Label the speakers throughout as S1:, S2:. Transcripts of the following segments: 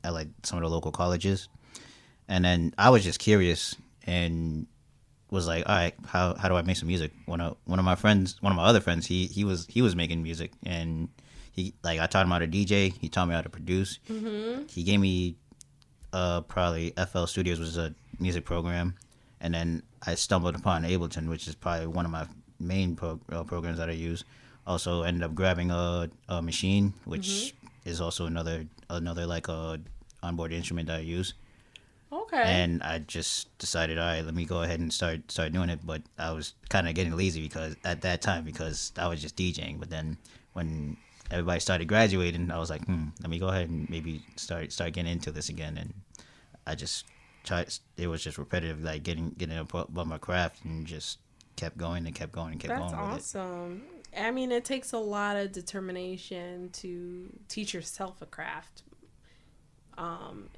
S1: at like some of the local colleges. And then I was just curious and was like, all right, how do I make some music? One of my other friends, he was making music, and I taught him how to DJ. He taught me how to produce.
S2: Mm-hmm.
S1: He gave me probably FL Studios, was a music program, and then I stumbled upon Ableton, which is probably one of my main programs that I use. Also ended up grabbing a machine, which is also another like onboard instrument that I use.
S2: Okay.
S1: And I just decided, all right, let me go ahead and start doing it. But I was kind of getting lazy because at that time because I was just DJing. But then when everybody started graduating, I was like, let me go ahead and maybe start getting into this again. And I just tried. It was just repetitive, like getting above my craft, and just kept going and kept going and kept
S2: That's
S1: going with it.
S2: awesome. I mean, it takes a lot of determination to teach yourself a craft.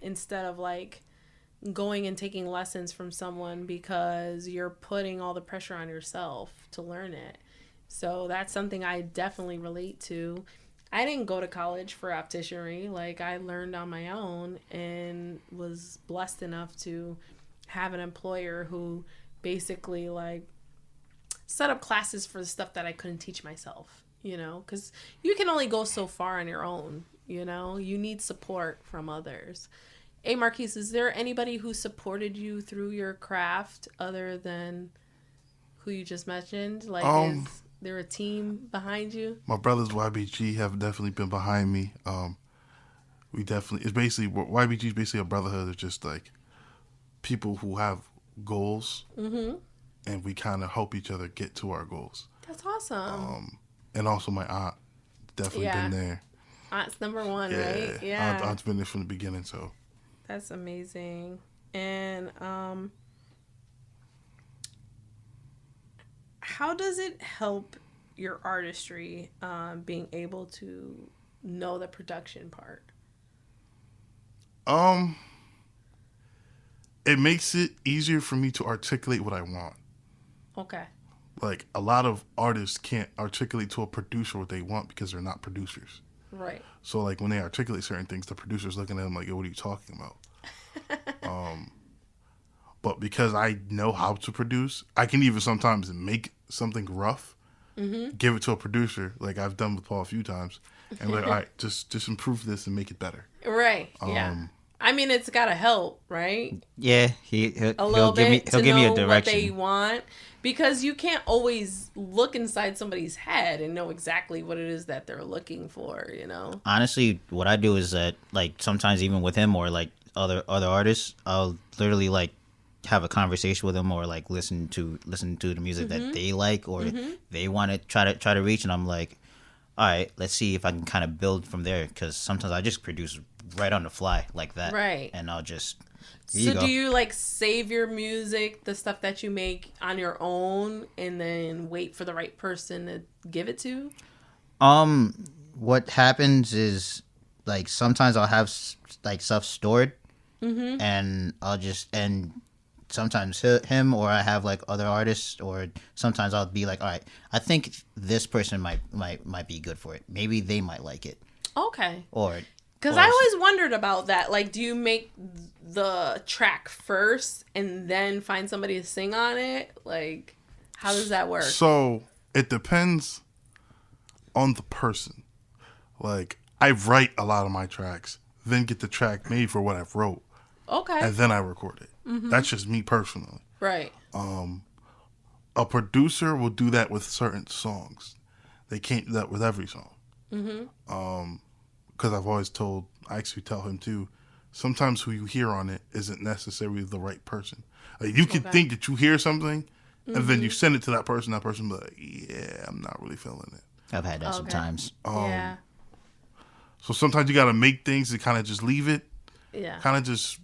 S2: Instead of like going and taking lessons from someone because you're putting all the pressure on yourself to learn it. So that's something I definitely relate to. I didn't go to college for opticianry. Like, I learned on my own and was blessed enough to have an employer who basically like set up classes for the stuff that I couldn't teach myself, because you can only go so far on your own. You need support from others. A Marquise, is there anybody who supported you through your craft other than who you just mentioned? Like, is there a team behind you?
S3: My brothers YBG have definitely been behind me. It's basically, YBG is basically a brotherhood of just like people who have goals, and we kind of help each other get to our goals.
S2: That's awesome.
S3: And also my aunt, definitely been there.
S2: Aunt's number one, right? Yeah.
S3: Aunt's been there from the beginning, so.
S2: That's amazing. And how does it help your artistry being able to know the production part?
S3: It makes it easier for me to articulate what I want.
S2: Okay.
S3: Like, a lot of artists can't articulate to a producer what they want because they're not producers.
S2: Right.
S3: So, like, when they articulate certain things, the producer's looking at them like, yo, what are you talking about? But because I know how to produce, I can even sometimes make something rough, give it to a producer, like I've done with Paul a few times, and be like, all right, just improve this and make it better.
S2: Right. Yeah. I mean, it's gotta help, right?
S1: Yeah, he'll give me a direction.
S2: What they want, because you can't always look inside somebody's head and know exactly what it is that they're looking for.
S1: Honestly, what I do is that, like, sometimes even with him or like other artists, I'll literally like have a conversation with them or like listen to the music that they like or they want to try to reach, and I'm like, all right, let's see if I can kind of build from there, because sometimes I just produce right on the fly like that,
S2: right?
S1: And I'll just
S2: do you like save your music, the stuff that you make, on your own and then wait for the right person to give it to?
S1: What happens is, like, sometimes I'll have like stuff stored, and I'll just, and sometimes him or I have like other artists, or sometimes I'll be like, all right, I think this person might be good for it. Maybe they might like it.
S2: Okay.
S1: Because
S2: I always wondered about that. Like, do you make the track first and then find somebody to sing on it? Like, how does that work?
S3: So it depends on the person. Like, I write a lot of my tracks, then get the track made for what I've wrote.
S2: Okay.
S3: And then I record it. That's just me personally.
S2: Right.
S3: A producer will do that with certain songs. They can't do that with every song. Because I actually tell him too, sometimes who you hear on it isn't necessarily the right person. Like, you can think that you hear something, and then you send it to that person be like, yeah, I'm not really feeling it.
S1: I've had that sometimes.
S2: Yeah.
S3: So sometimes you got to make things and kind of just leave it.
S2: Yeah.
S3: Kind of just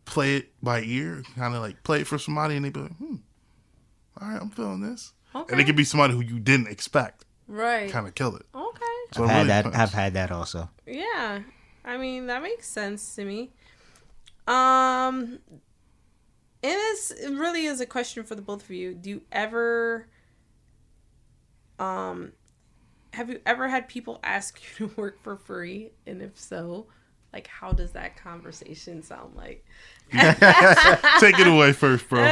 S3: play it by ear, kind of like play it for somebody, and they be like, all right, I'm feeling this.
S2: Okay.
S3: And it could be somebody who you didn't expect.
S2: Right.
S3: Kind of kill it.
S2: Okay.
S3: So
S1: I've had that also.
S2: Yeah. I mean, that makes sense to me. And this really is a question for the both of you. Do you ever, have you ever had people ask you to work for free? And if so, Like, how does that conversation sound like?
S3: Take it away first, bro.
S1: All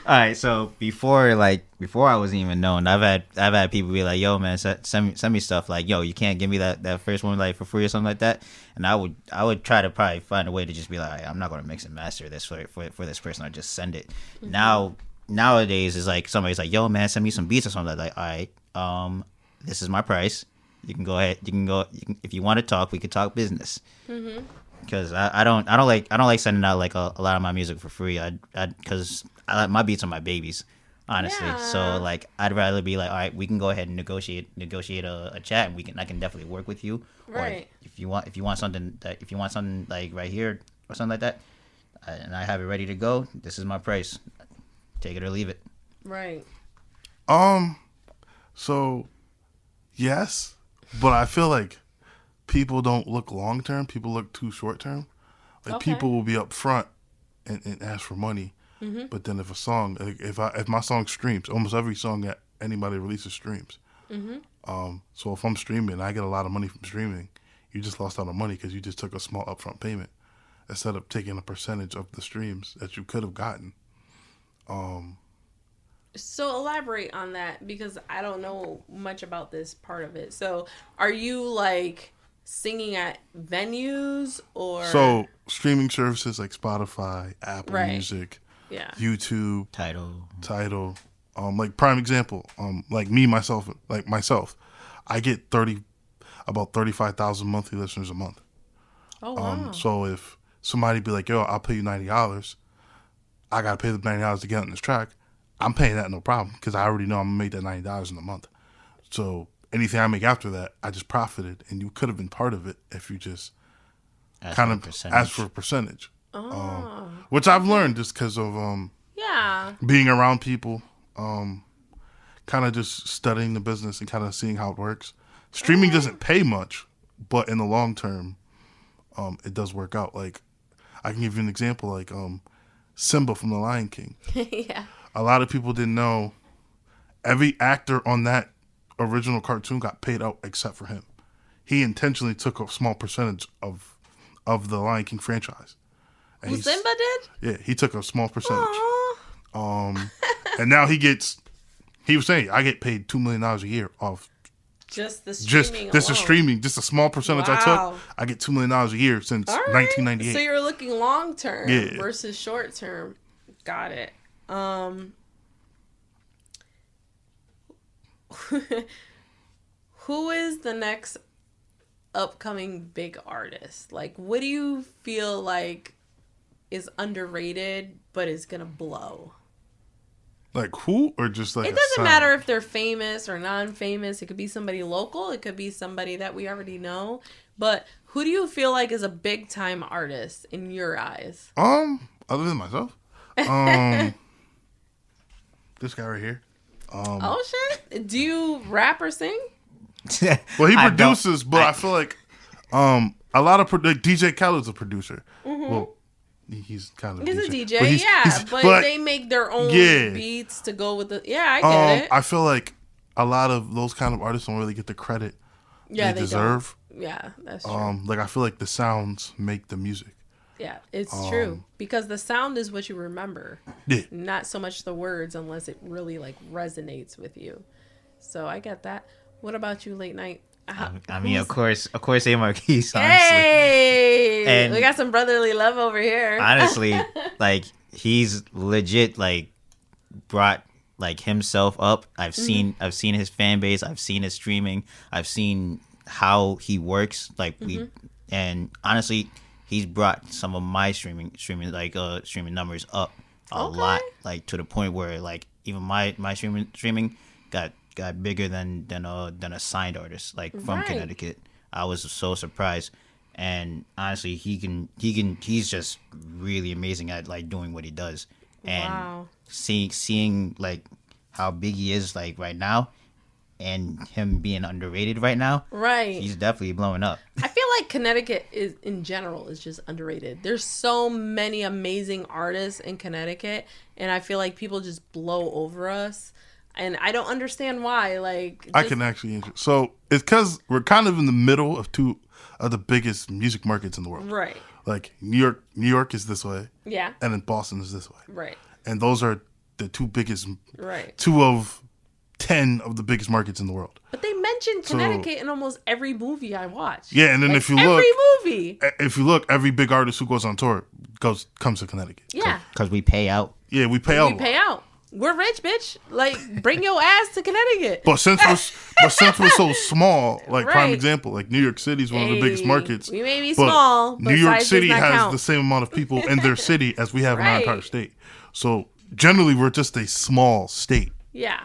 S1: right, so before I wasn't even known, I've had people be like, "Yo, man, send me stuff." Like, "Yo, you can't give me that first one like for free or something like that." And I would try to probably find a way to just be like, "All right, I'm not gonna mix and master this for this person. I just send it." Nowadays it's like somebody's like, "Yo, man, send me some beats or something." Like, all right, this is my price. You can go ahead. If you want to talk, we can talk business. Because I don't like sending out like a lot of my music for free. Because my beats are my babies, honestly.
S2: Yeah.
S1: So like I'd rather be like, all right, we can go ahead and negotiate a chat, and I can definitely work with you.
S2: Right.
S1: Or if you want something like right here or something like that, and I have it ready to go, this is my price. Take it or leave it.
S2: Right.
S3: So yes, but I feel like people don't look long term. People look too short term. Like people will be up front and ask for money, but then if a song, like if my song streams, almost every song that anybody releases streams. So if I'm streaming, I get a lot of money from streaming. You just lost out on money because you just took a small upfront payment instead of taking a percentage of the streams that you could have gotten.
S2: So elaborate on that, because I don't know much about this part of it. So are you like singing at venues or?
S3: So streaming services like Spotify, Apple Music, YouTube, Tidal. Like prime example, like myself, I get about 35,000 monthly listeners a month.
S2: Oh wow.
S3: So if somebody be like, "Yo, I'll pay you $90," I gotta pay them $90 to get on this track. I'm paying that no problem because I already know I'm gonna make that $90 in a month. So anything I make after that, I just profited, and you could have been part of it if you just kind of ask for a percentage. Which I've learned just because of being around people, kind of just studying the business and kind of seeing how it works. Streaming doesn't pay much, but in the long term, it does work out. Like I can give you an example, like Simba from The Lion King.
S2: Yeah.
S3: A lot of people didn't know every actor on that original cartoon got paid out except for him. He intentionally took a small percentage of the Lion King franchise.
S2: And Simba did?
S3: Yeah, he took a small percentage. And now he was saying, I get paid $2 million a year off
S2: just the streaming
S3: just a small percentage I took. I get $2 million a year since 1998.
S2: So you're looking long term versus short term. Got it. Who is the next upcoming big artist? Like, what do you feel like is underrated but is gonna blow?
S3: Like who, or just like
S2: it doesn't matter if they're famous or non-famous. It could be somebody local. It could be somebody that we already know. But who do you feel like is a big time artist in your eyes?
S3: Other than myself, this guy right here.
S2: Oh shit! Do you rap or sing?
S3: Well, he produces, but I feel like a lot of like DJ Khaled's a producer. Well, he's kind of
S2: a DJ, but they make their own beats to go with the. Yeah, I get it.
S3: I feel like a lot of those kind of artists don't really get the credit they deserve.
S2: Don't. Yeah, that's true.
S3: Like I feel like the sounds make the music.
S2: Yeah, it's true, because the sound is what you remember.
S3: Yeah.
S2: Not so much the words, unless it really like resonates with you. So I get that. What about you, Late Night?
S1: I mean, of course, A Marquise. Honestly,
S2: hey, and we got some brotherly love over here.
S1: Honestly, like he's legit like brought like himself up. I've seen his fan base. I've seen his streaming. I've seen how he works. Like and honestly, he's brought some of my streaming numbers up a lot. Like to the point where like even my streaming got bigger than a signed artist like from Connecticut. I was so surprised, and honestly, he's just really amazing at like doing what he does, and seeing like how big he is like right now, and him being underrated right now. Right, he's definitely blowing up.
S2: I feel like Connecticut is in general is just underrated. There's so many amazing artists in Connecticut, and I feel like people just blow over us. And I don't understand why. Like,
S3: I can actually answer. So it's because we're kind of in the middle of are the biggest music markets in the world.
S2: Right.
S3: Like New York is this way,
S2: Yeah.
S3: and then Boston is this way.
S2: Right.
S3: And those are the two biggest,
S2: Right.
S3: 2 of 10 of the biggest markets in the world.
S2: But they mentioned Connecticut in almost every movie I watch.
S3: Yeah, and then
S2: Like,
S3: if you look,
S2: every movie.
S3: every big artist who goes on tour comes to Connecticut.
S2: Yeah.
S1: Because we pay out.
S3: Yeah, we pay out.
S2: We pay out. We're rich, bitch. Like, bring your ass to Connecticut.
S3: But since we're so small, like prime
S2: Right.
S3: example, like New York City is one of the biggest markets.
S2: We may be
S3: but
S2: small, but
S3: New York
S2: size
S3: City
S2: does not
S3: has
S2: count.
S3: the same amount of people in their city as we have in our
S2: Right.
S3: entire state. So generally, we're just a small state.
S2: Yeah.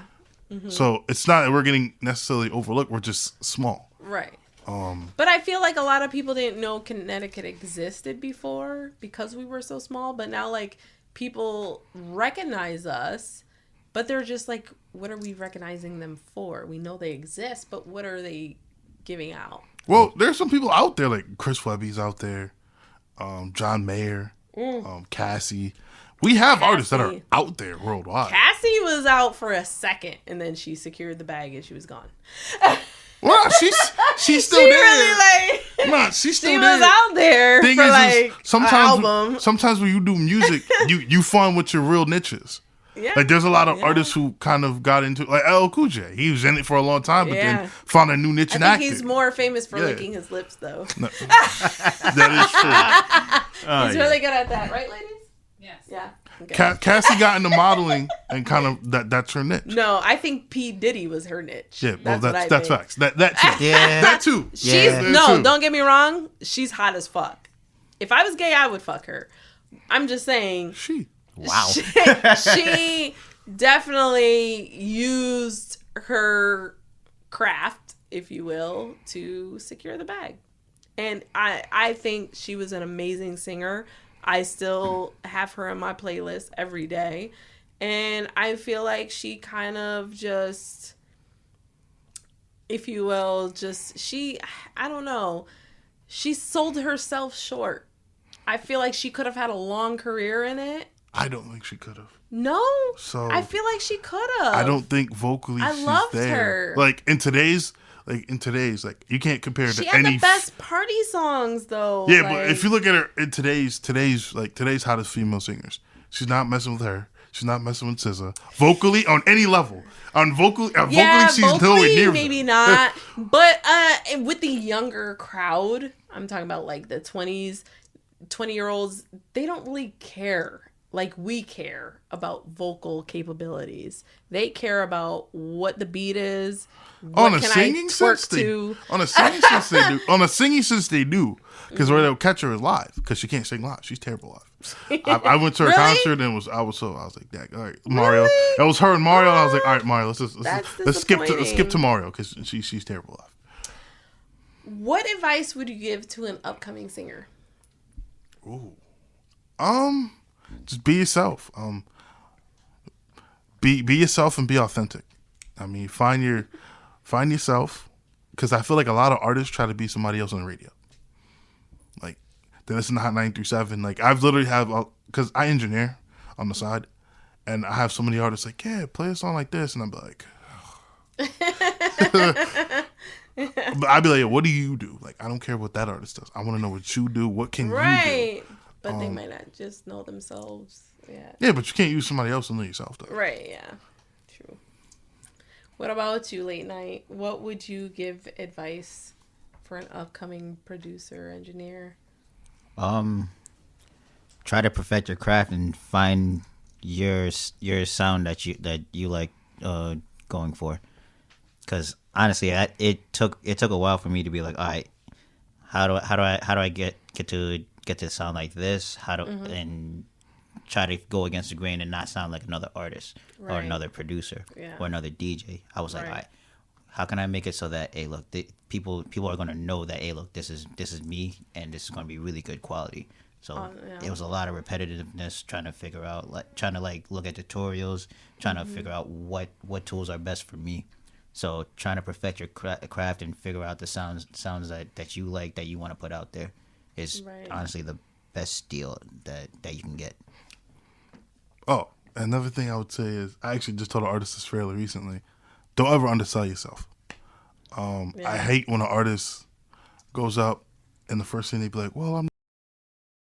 S3: So it's not that we're getting necessarily overlooked. We're just small.
S2: Right. But I feel like a lot of people didn't know Connecticut existed before because we were so small. But now, like, people recognize us, but they're just like, what are we recognizing them for? We know they exist, but what are they giving out?
S3: Well, there's some people out there, like Chris Webby's out there, John Mayer, Cassie. We have artists that are
S2: Cassie.
S3: out there worldwide.
S2: Cassie was out for a second, and then she secured the bag and she was gone.
S3: Well, she's still
S2: She
S3: there.
S2: really, like,
S3: Nah, she's still
S2: she
S3: there.
S2: was out there
S3: Thing
S2: for,
S3: is,
S2: like, an album.
S3: sometimes when you do music, you find what your real niche is.
S2: Yeah.
S3: Like there's a lot of
S2: Yeah.
S3: artists who kind of got into like LL Cool J. He was in it for a long time, but
S2: Yeah.
S3: then found a new niche
S2: I
S3: and
S2: think
S3: acted.
S2: he's more famous for
S3: Yeah.
S2: licking his lips, though.
S3: That is true.
S2: He's really good at that, right, ladies?
S4: Yes.
S2: Yeah. Okay.
S3: Cassie got into modeling and kind of that's her niche.
S2: No, I think P. Diddy was her niche.
S3: Yeah, well
S2: what I
S3: that's
S2: think.
S3: facts. That too.
S1: Yeah.
S3: That too.
S2: She's
S1: Yeah.
S2: no, don't get me wrong. She's hot as fuck. If I was gay, I would fuck her. I'm just saying.
S1: Wow.
S2: She definitely used her craft, if you will, to secure the bag. And I think she was an amazing singer. I still have her in my playlist every day. And I feel like she kind of just, if you will, I don't know. She sold herself short. I feel like she could have had a long career in it.
S3: I don't think she could have.
S2: No,
S3: So
S2: I feel like she could have.
S3: I don't think vocally
S2: I
S3: she's
S2: loved
S3: there.
S2: her.
S3: Like in today's, you can't compare
S2: She
S3: to
S2: had
S3: any.
S2: the best party songs, though.
S3: Yeah,
S2: like,
S3: but if you look at her in today's hottest female singers, she's not messing with her. She's not messing with SZA. Vocally, on any level, vocally, she's nowhere near
S2: maybe
S3: them.
S2: not. But with the younger crowd, I'm talking about like the 20-year-olds, they don't really care like we care about vocal capabilities. They care about what the beat is.
S3: On a singing sense, they do. On a singing sense, they do. Because where they'll catch her is live. Because she can't sing live. She's terrible live. I went to her
S2: Really?
S3: concert and I was like, "Dang, all right, Mario."
S2: Really?
S3: That was her and Mario. And I was like, "All right, Mario, let's
S2: That's
S3: skip
S2: disappointing.
S3: to Mario because she's terrible live."
S2: What advice would you give to an upcoming singer?
S3: Ooh, just be yourself. Be yourself and be authentic. I mean, find yourself, because I feel like a lot of artists try to be somebody else on the radio. Like they listen to Hot 93.7. Like I've literally because I engineer on the side, and I have so many artists like, yeah, play a song like this, and I'm like, but I'd be like, what do you do? Like I don't care what that artist does. I want to know what you do. What can you do?
S2: Right. But they might not just know themselves. Yeah.
S3: Yeah, but you can't use somebody else to know yourself though.
S2: Right, yeah. True. What about you, Late Night? What would you give advice for an upcoming producer, engineer?
S1: Try to perfect your craft and find your sound that you like going for. Because honestly, it took a while for me to be like, all right, how do I get to sound like this? And try to go against the grain and not sound like another artist or
S2: Right.
S1: another producer
S2: Yeah.
S1: or another DJ. I was like,
S2: Right.
S1: all right, how can I make it so that, hey, look, people are going to know that, hey, look, this is me and this is going to be really good quality. So
S2: yeah.
S1: it was a lot of repetitiveness, trying to figure out, trying to look at tutorials, trying to figure out what tools are best for me. So trying to perfect your craft and figure out the sounds that you like, that you want to put out there is
S2: Right.
S1: honestly the best deal that you can get.
S3: Oh, another thing I would say is I actually just told an artist this fairly recently. Don't ever undersell yourself. I hate when an artist goes up and the first thing they'd be like, well, I'm